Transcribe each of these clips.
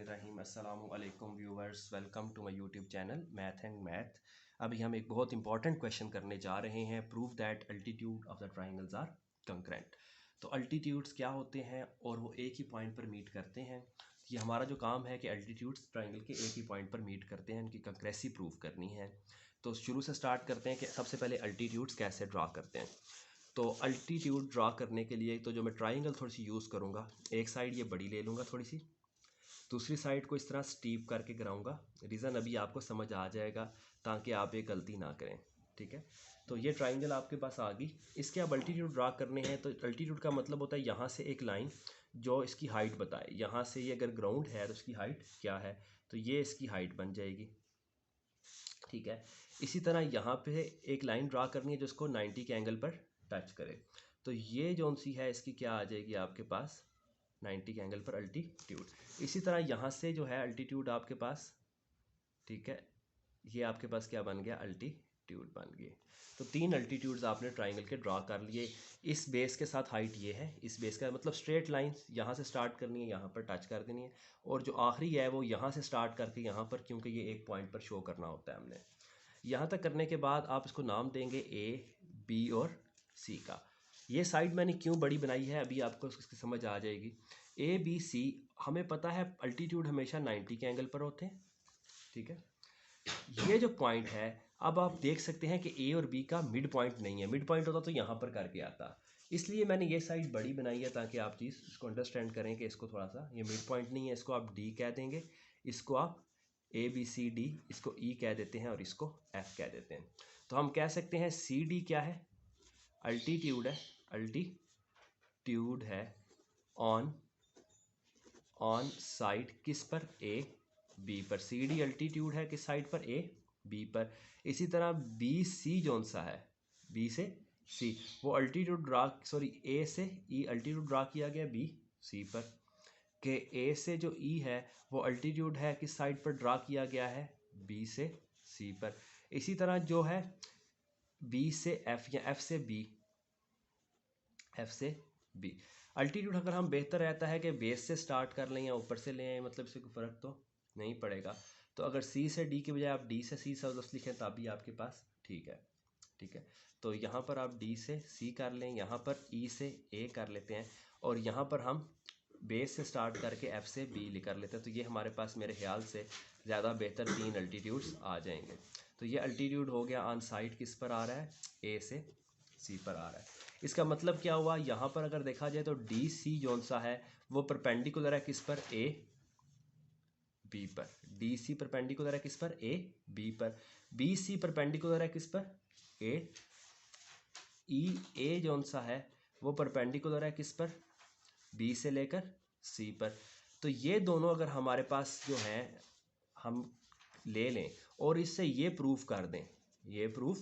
बिस्मिल्लाहिर्रहमानिर्रहीम। अस्सलामु अलैकुम viewers, welcome to my YouTube channel math and math. अभी हम एक बहुत इंपॉर्टेंट क्वेश्चन करने जा रहे हैं। Prove that altitude of the triangles are concurrent. तो अल्टीट्यूड्स क्या होते हैं और वो एक ही पॉइंट पर मीट करते हैं। ये हमारा जो काम है कि अल्टीट्यूड्स ट्राइंगल के एक ही पॉइंट पर मीट करते हैं, उनकी कंक्रेसी प्रूव करनी है। तो शुरू से स्टार्ट करते हैं कि सबसे पहले अल्टीट्यूड्स कैसे ड्रा करते हैं। तो अल्टीट्यूड ड्रा करने के लिए तो जो मैं ट्राइंगल थोड़ी सी यूज़ करूँगा, एक साइड ये बड़ी ले लूँगा थोड़ी सी, दूसरी साइड को इस तरह स्टीप करके गिराऊंगा। रीज़न अभी आपको समझ आ जाएगा ताकि आप ये गलती ना करें, ठीक है। तो ये ट्राइंगल आपके पास आ गई। इसके अब अल्टीट्यूड ड्रा करने हैं। तो अल्टीट्यूड का मतलब होता है यहाँ से एक लाइन जो इसकी हाइट बताए। यहाँ से ये अगर ग्राउंड है तो उसकी हाइट क्या है, तो ये इसकी हाइट बन जाएगी, ठीक है। इसी तरह यहाँ पे एक लाइन ड्रा करनी है जो इसको 90 के एंगल पर टच करे। तो ये जो सी है इसकी क्या आ जाएगी आपके पास 90 के एंगल पर अल्टीट्यूड। इसी तरह यहाँ से जो है अल्टीट्यूड आपके पास, ठीक है, ये आपके पास क्या बन गया, अल्टीट्यूड बन गई। तो 3 अल्टीट्यूड्स आपने ट्राइंगल के ड्रा कर लिए। इस बेस के साथ हाइट ये है, इस बेस का मतलब स्ट्रेट लाइन यहाँ से स्टार्ट करनी है, यहाँ पर टच कर देनी है, और जो आखिरी है वो यहाँ से स्टार्ट करके यहाँ पर, क्योंकि ये एक पॉइंट पर शो करना होता है हमने। यहाँ तक करने के बाद आप इसको नाम देंगे ए, बी और सी का। ये साइड मैंने क्यों बड़ी बनाई है अभी आपको इसकी समझ आ जाएगी। ए बी सी, हमें पता है अल्टीट्यूड हमेशा 90 के एंगल पर होते हैं, ठीक है। ये जो पॉइंट है, अब आप देख सकते हैं कि ए और बी का मिड पॉइंट नहीं है। मिड पॉइंट होता तो यहाँ पर करके आता, इसलिए मैंने ये साइड बड़ी बनाई है ताकि आप चीज़ इसको अंडरस्टैंड करें कि इसको थोड़ा सा, ये मिड पॉइंट नहीं है, इसको आप डी कह देंगे, इसको आप ए बी सी डी, इसको ई कह देते हैं और इसको एफ कह देते हैं। तो हम कह सकते हैं सी डी क्या है, अल्टीट्यूड है, अल्टीट्यूड है ऑन साइड किस पर, ए बी पर। सी डी अल्टीट्यूड है किस साइड पर, ए बी पर। इसी तरह बी सी जौन सा है, बी से सी, वो अल्टीट्यूड ड्रा, सॉरी ए से ई अल्टीट्यूड ड्रा किया गया बी सी पर। के ए से जो ई है वो अल्टीट्यूड है किस साइड पर ड्रा किया गया है, बी से सी पर। इसी तरह जो है बी से एफ या एफ से बी, एफ से बी। अल्टीट्यूड अगर हम बेहतर रहता है कि बेस से स्टार्ट कर लें या ऊपर से लें, मतलब इससे कोई फ़र्क तो नहीं पड़ेगा। तो अगर सी से डी के बजाय आप डी से सी लफ्ज़ लिखें तब भी आपके पास ठीक है, ठीक है। तो यहाँ पर आप डी से सी कर लें, यहाँ पर ई से ए कर लेते हैं, और यहाँ पर हम बेस से स्टार्ट करके एफ से बी कर लेते हैं। तो ये हमारे पास मेरे ख्याल से ज़्यादा बेहतर 3 अल्टीट्यूड्स आ जाएंगे। तो ये अल्टीट्यूड हो गया ऑन साइड किस पर आ रहा है, ए से सी पर आ रहा है। इसका मतलब क्या हुआ, यहाँ पर अगर देखा जाए तो डी सी जौन सा है वो परपेंडिकुलर है किस पर, ए बी पर। डी सी परपेंडिकुलर है किस पर, ए बी पर। बी सी परपेंडिकुलर है किस पर, ए ए जौन सा है वो परपेंडिकुलर है किस पर, बी से लेकर सी पर। तो ये दोनों अगर हमारे पास जो हैं हम ले लें और इससे ये प्रूफ कर दें, ये प्रूफ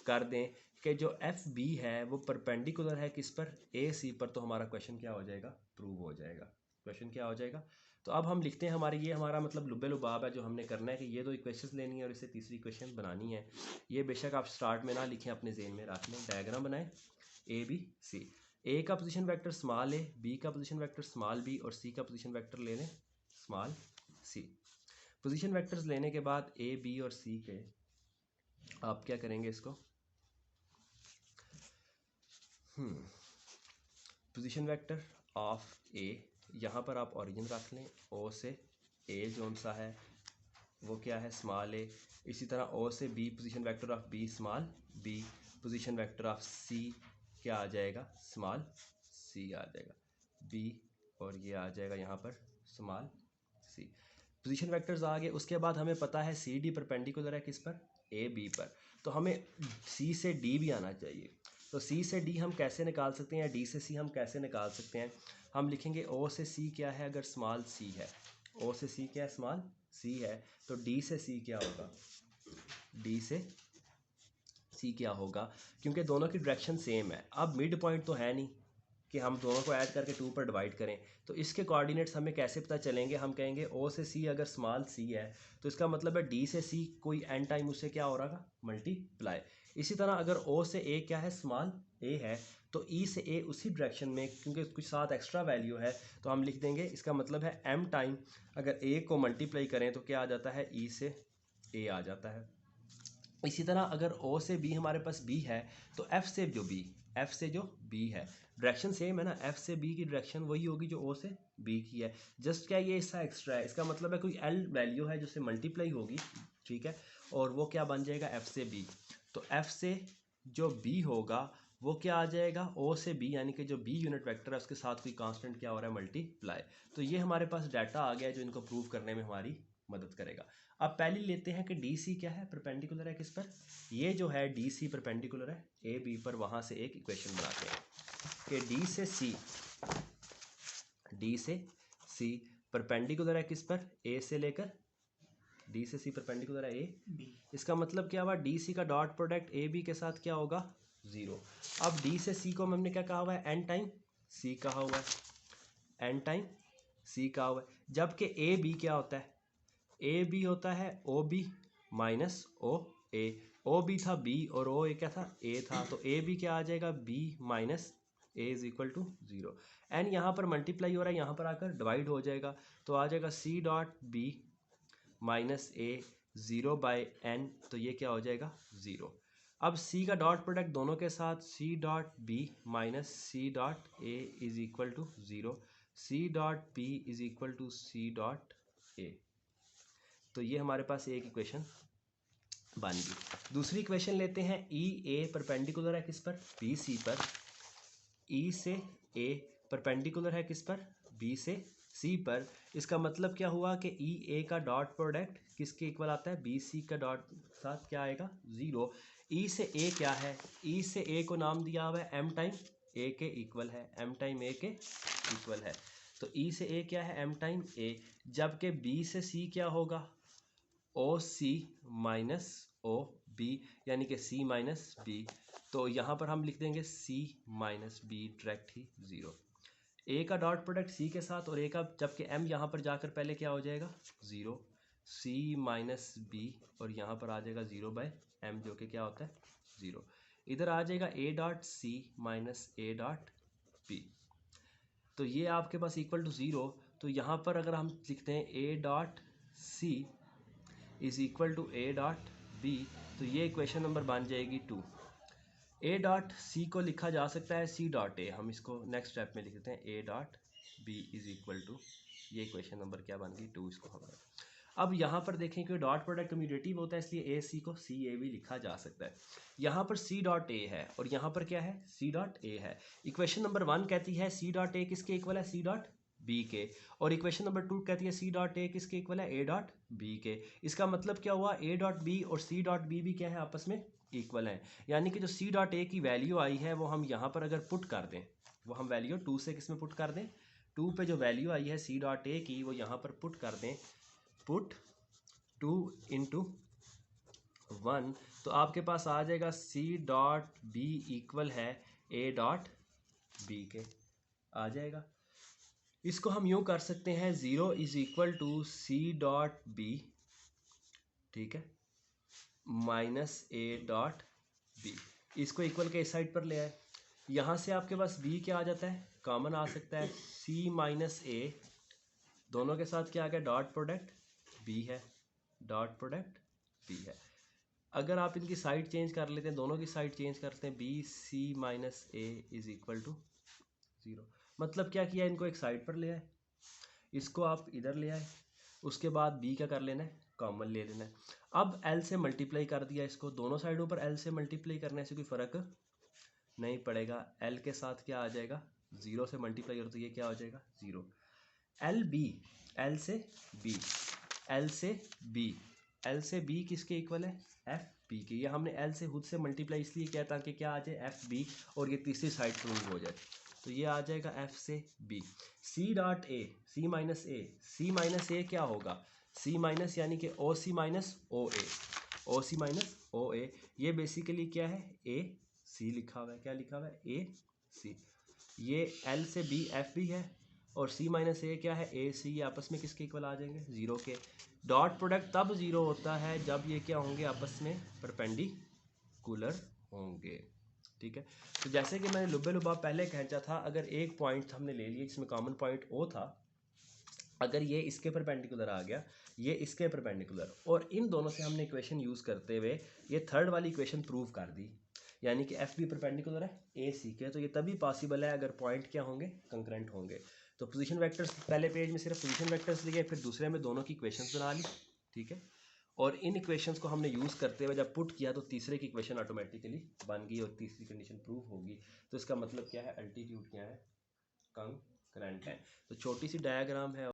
कर दें कि जो एफ बी है वो परपेंडिकुलर है किस पर, ए सी पर, तो हमारा क्वेश्चन क्या हो जाएगा, प्रूव हो जाएगा। क्वेश्चन क्या हो जाएगा। तो अब हम लिखते हैं, हमारे ये हमारा मतलब लुब्बे लुबाब है जो हमने करना है कि ये दो इक्वेशंस लेनी है और इससे तीसरी इक्वेशन बनानी है। ये बेशक आप स्टार्ट में ना लिखें, अपने ज़हन में रख लें। डायग्राम बनाएं ए बी सी। ए का position vector small a, B का पोजीशन वेक्टर स्मॉल बी और सी का पोजीशन वेक्टर ले लें स्मॉल सी। पोजीशन वेक्टर्स लेने के बाद ए बी और सी के आप क्या करेंगे, इसको पोजीशन वेक्टर ऑफ ए, यहाँ पर आप ओरिजिन रख लें, ओ से ए जौन सा है वो क्या है, स्मॉल ए। इसी तरह ओ से B position vector of B small b, position vector of C क्या आ जाएगा, स्मॉल सी आ जाएगा बी, और ये आ जाएगा यहाँ पर स्मॉल सी। पोजीशन वेक्टर्स आ गए। उसके बाद हमें पता है सी डी परपेंडिकुलर है किस पर, ए बी पर। तो हमें सी से डी भी आना चाहिए। तो सी से डी हम कैसे निकाल सकते हैं, या डी से सी हम कैसे निकाल सकते हैं। हम लिखेंगे ओ से सी क्या है, अगर स्मॉल सी है, ओ से सी क्या है, स्मॉल सी है, तो डी से सी क्या होगा, डी से सी क्या होगा, क्योंकि दोनों की डायरेक्शन सेम है। अब मिड पॉइंट तो है नहीं कि हम दोनों को ऐड करके 2 पर डिवाइड करें, तो इसके कोऑर्डिनेट्स हमें कैसे पता चलेंगे। हम कहेंगे ओ से सी अगर स्मॉल सी है तो इसका मतलब है डी से सी कोई एन टाइम उससे क्या हो रहा है, मल्टीप्लाई। इसी तरह अगर ओ से ए क्या है, स्मॉल ए है, तो तो ई से ए उसी डायरेक्शन में, क्योंकि कुछ साथ एक्स्ट्रा वैल्यू है तो हम लिख देंगे, इसका मतलब है एम टाइम अगर ए को मल्टीप्लाई करें तो क्या आ जाता है, ई से ए आ जाता है। इसी तरह अगर ओ से बी हमारे पास बी है तो एफ से जो बी है, डायरेक्शन सेम है ना, एफ से बी की डायरेक्शन वही होगी जो ओ से बी की है, जस्ट क्या ये हिस्सा एक्स्ट्रा है, इसका मतलब है कोई एल वैल्यू है जिससे मल्टीप्लाई होगी, ठीक है, और वो क्या बन जाएगा एफ से बी। तो एफ से जो बी होगा वो क्या आ जाएगा, ओ से बी, यानी कि जो बी यूनिट वेक्टर है उसके साथ कोई कांस्टेंट क्या हो रहा है, मल्टीप्लाई। तो ये हमारे पास डाटा आ गया जो इनको प्रूव करने में हमारी मदद करेगा। अब पहले लेते हैं कि डी सी क्या है, परपेंडिकुलर है किस पर, ये जो है डी सी परपेंडिकुलर है ए बी पर, वहाँ से एक इक्वेशन बनाते हैं कि डी से सी परपेंडिकुलर है किस पर, ए से लेकर, डी से सी परपेंडिकुलर है ए बी, इसका मतलब क्या हुआ, डी सी का डॉट प्रोडक्ट ए बी के साथ क्या होगा, 0। अब डी से सी को हमने क्या कहा हुआ है, एन टाइम सी कहा हुआ है, एन टाइम सी कहा हुआ है, जबकि ए बी क्या होता है, ए बी होता है O B minus O B था बी और ओ ए क्या था, ए था, तो ए बी क्या आ जाएगा, B minus A is equal to 0। And यहाँ पर मल्टीप्लाई हो रहा है, यहाँ पर आकर डिवाइड हो जाएगा, तो आ जाएगा सी डॉट बी माइनस ए 0/n, तो ये क्या हो जाएगा 0। अब c का डॉट प्रोडक्ट दोनों के साथ, c dot B minus C dot A is equal to 0, C dot B is equal to C dot A. तो ये हमारे पास एक इक्वेशन बन गई। दूसरी इक्वेशन लेते हैं, ई ए परपेंडिकुलर है किस पर, बी सी पर, ई से ए परपेंडिकुलर है किस पर, बी से सी पर, इसका मतलब क्या हुआ कि ई ए का डॉट प्रोडक्ट किसके इक्वल आता है, बी सी का डॉट साथ क्या आएगा, 0। ई से ए क्या है, ई से ए को नाम दिया हुआ है एम टाइम ए के इक्वल है, एम टाइम ए के इक्वल है, तो ई से ए क्या है, एम टाइम ए, जबकि बी से सी क्या होगा, ओ सी माइनस ओ बी, यानी कि सी माइनस बी, तो यहाँ पर हम लिख देंगे सी माइनस बी डायरेक्ट ही 0। ए का डॉट प्रोडक्ट सी के साथ और ए का, जबकि एम यहाँ पर जाकर पहले क्या हो जाएगा 0, सी माइनस बी, और यहाँ पर आ जाएगा 0/m जो कि क्या होता है 0। इधर आ जाएगा A dot C minus A dot B, तो ये आपके पास इक्वल टू 0। तो यहाँ पर अगर हम लिखते हैं A dot C is equal to A dot B, तो ये इक्वेशन नंबर बन जाएगी 2। ए डॉट सी को लिखा जा सकता है सी डॉट ए, हम इसको नेक्स्ट स्टेप में लिख देते हैं A dot B is equal to, ये इक्वेशन नंबर क्या बन गई 2, इसको हमारा। अब यहाँ पर देखें कि डॉट प्रोडक्ट कम्यूटेटिव होता है, इसलिए ए सी को सी ए भी लिखा जा सकता है। यहाँ पर सी डॉट ए है और यहाँ पर क्या है, सी डॉट ए है। इक्वेशन नंबर 1 कहती है सी डॉट ए किसके इक्वल है, सी डॉट बी के, और इक्वेशन नंबर 2 कहती है सी डॉट ए किसके इक्वल है, ए डॉट बी के। इसका मतलब क्या हुआ, ए डॉट बी और सी डॉट बी भी क्या है, आपस में इक्वल हैं, यानी कि जो सी डॉट ए की वैल्यू आई है वो हम यहाँ पर अगर पुट कर दें, वो हम वैल्यू 2 से किस में पुट कर दें, 2 पे जो वैल्यू आई है सी डॉट ए की वो यहाँ पर पुट कर दें, पुट 2 इंटू 1, तो आपके पास आ जाएगा सी डॉट बी इक्वल है ए डॉट बी के, आ जाएगा। इसको हम यूँ कर सकते हैं 0 is equal to C dot B, ठीक है, माइनस ए डॉट बी, इसको इक्वल के इस साइड पर ले आए, यहाँ से आपके पास बी क्या आ जाता है, कॉमन आ सकता है, सी माइनस ए, दोनों के साथ क्या आ गया, डॉट प्रोडक्ट बी है, डॉट प्रोडक्ट बी है। अगर आप इनकी साइड चेंज कर लेते हैं, दोनों की साइड चेंज करते हैं, B C minus A is equal to 0, मतलब क्या किया, इनको एक साइड पर ले आए, इसको आप इधर ले आए, उसके बाद बी क्या कर लेना है, कॉमन ले लेना है। अब एल से मल्टीप्लाई कर दिया, इसको दोनों साइडों पर एल से मल्टीप्लाई करने से कोई फ़र्क नहीं पड़ेगा, एल के साथ क्या आ जाएगा, 0 से मल्टीप्लाई करो तो ये क्या हो जाएगा 0। एल बी, एल से बी, एल से बी, एल से बी किसके इक्वल है, एफ बी के, ये हमने एल से खुद से मल्टीप्लाई इसलिए किया ताकि क्या आ जाए, एफ बी, और ये तीसरी साइड प्रूव हो जाए, तो ये आ जाएगा एफ से B. C dot A, C minus A, C minus A क्या होगा, सी माइनस यानी कि ओ सी माइनस ओ ए, ओ सी माइनस ओ ए, ये बेसिकली क्या है, ए सी लिखा हुआ है, क्या लिखा हुआ है, ए सी। ये एल से बी एफ बी है और सी माइनस ए क्या है, ए सी, ये आपस में किसके इक्वल आ जाएंगे, 0 के। डॉट प्रोडक्ट तब 0 होता है जब ये क्या होंगे, आपस में परपेंडिकुलर होंगे। ठीक है। तो जैसे कि मैंने लुब्बे लुबाब पहले कहता था, अगर एक पॉइंट हमने ले लिया जिसमें कॉमन पॉइंट ओ था, अगर ये इसके परपेंडिकुलर आ गया, ये इसके परपेंडिकुलर, और इन दोनों से हमने इक्वेशन यूज़ करते हुए ये थर्ड वाली इक्वेशन प्रूव कर दी, यानी कि एफ बी परपेंडिकुलर है ए सी के, तो ये तभी पॉसिबल है अगर पॉइंट क्या होंगे, कंकरेंट होंगे। तो पोजीशन वेक्टर्स पहले पेज में सिर्फ पोजीशन वेक्टर्स लिए, फिर दूसरे में दोनों की इक्वेशंस बना ली, ठीक है। और इन इक्वेशंस को हमने यूज़ करते हुए जब पुट किया तो तीसरे की इक्वेशन ऑटोमेटिकली बन गई और तीसरी कंडीशन प्रूव होगी। तो इसका मतलब क्या है, अल्टीट्यूड क्या है, कंकरेंट है। तो छोटी सी डायग्राम है